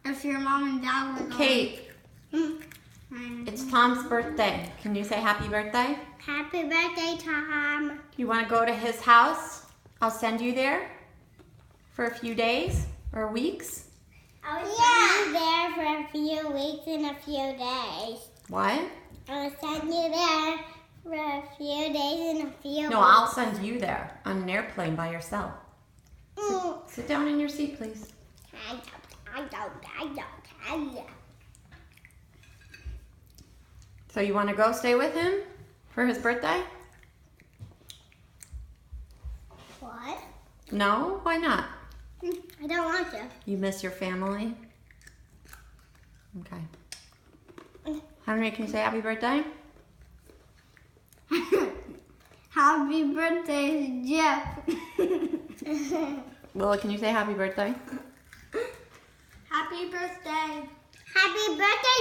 if your mom and dad were going. Kate, it's Tom's birthday. Can you say happy birthday? Happy birthday, Tom. You want to go to his house? I'll send you there for a few days or weeks. I was send you there for a few weeks and a few days. What? I will send you there for a few days and a few No, I'll send you there on an airplane by yourself. Sit down in your seat, please. I don't. So you want to go stay with him for his birthday? What? No? Why not? I don't want to. You miss your family? Okay. Henry, can you say happy birthday? Happy birthday, Jeff. Willa, can you say happy birthday? Happy birthday. Happy birthday,